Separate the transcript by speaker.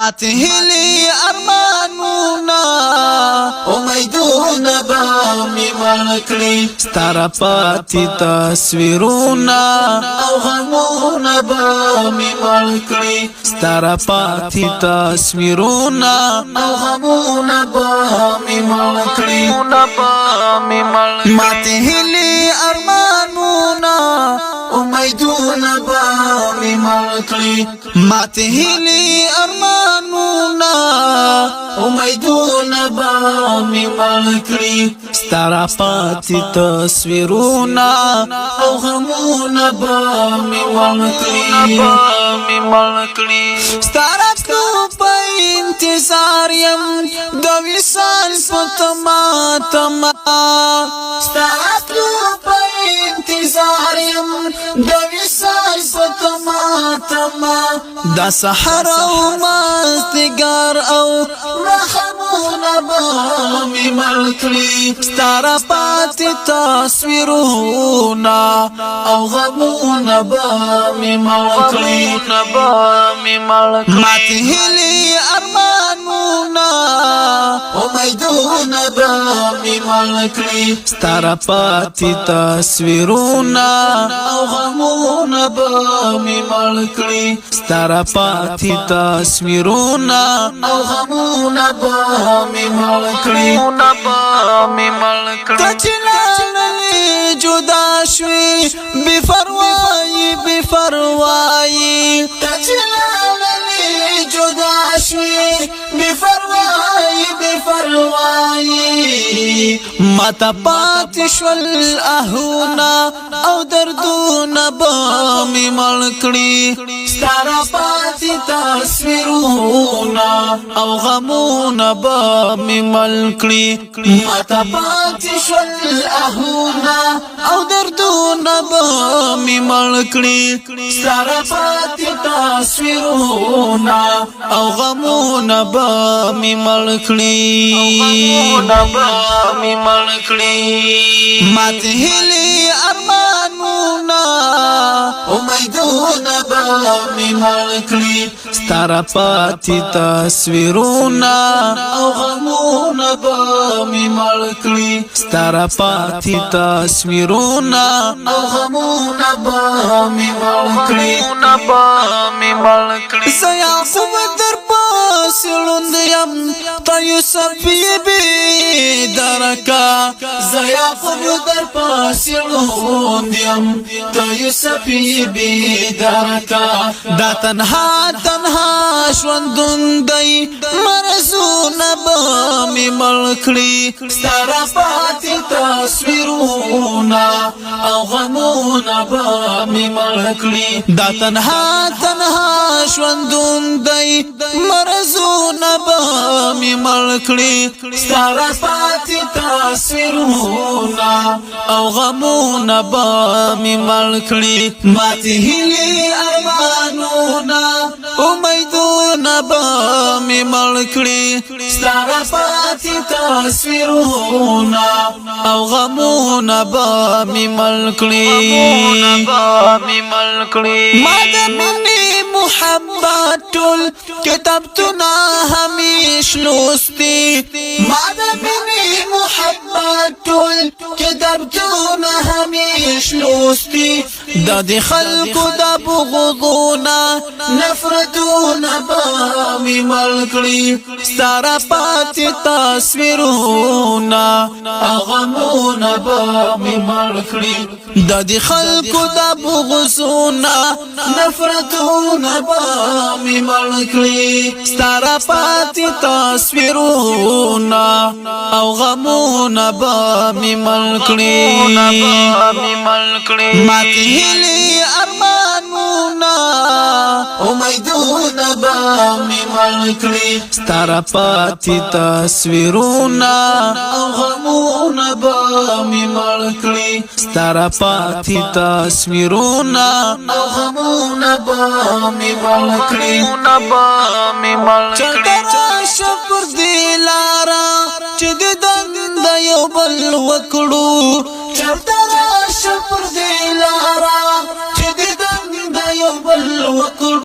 Speaker 1: مات هلی ارمانونا امیدونا بامی ملکلی ستارا پاتی تصویرونا او غمونا بامی ملکلی ستارا پاتی تصویرونا او غمونا بامی ملکلی مات هلی ارمانونا امیدونا بامی ملکلی مات هلی ارمانونا امیدونا بامی ملکلی ستارا پاتی تصویرونا او غمونا بامی ملکلی ستارا په انتظار یم د وصال پتما تما ستارا په انتظار یم د وصال پتما تما د سحر او مازدیګر او مخمونه بامی ملکلی ستارا پاتې تصویرونه او غمونه بامی ملکلی ماته هلی ارمانونا امیدونا بامی ملکلی ستارا پاتی تصویرونا او غمونا بامی ملکلی ستارا پاتی تصویرونا او غمونا بامی ملکلی تچلاللی جدا شوی بفروائی بفروائی تچلاللی جدا شوی بفروائی بفروائی ماتا پاتی شول احونا او دردونا بامی ملکلی ستارا پاتی تصویرونا او غمونا بامی ملکلی ماتا پاتی شول احونا او دردونا بامی ملکلی ستارا پاتی تصویرونا او غمونا بامی ملکلی مات هلی ارمانونا امیدونا بامی ملکلی ستارا پاتی تصویرونا او غمونا بامی ملکلی ستارا پاتی تصویرونا او غمونا بامی ملکلی زیا خوب در پاس لندیم تا یوسف بی درکا زیا خوب در پاس لندیم تا یوسف بی درکا دا تنها شوندون دی مرزون بامی ملکلی ستارا پاتی تصویرونا او غمونا بامی ملکلی دا تنها شوندون دی مرزون بامی ملکلی ستارا پاتی تصویرونا او غمونا بامی ملکلی ماتی هلی ارمانونا امیدونا بامی ملکلی ستارا پاتی تصویرونا او غمونا بامی ملکلی مادمنی محبت کتابتنا همیش لستی مادمنی محبت کتابتنا همیش لستی دادی خلقو دا بغضونا نفرتونا بامی ملکلی ستارا پاتی تصویرونا اغمونا بامی ملکلی دادی خلقو دا بغضونا نفرتونا بامی ملکلی ستارا پاتی تصویرونا اغمونا بامی ملکلی ماتی هلی ارمانونا امیدونا بامی ملکلی ستارا پاتی تصویرونا او غمونا بامی ملکلی ستارا پاتی تصویرونا او غمونا بامی ملکلی چلترا شپر دیلارا چه دند یو بل وکړو چلترا شپر دیلارا چه دند یو بل وکړو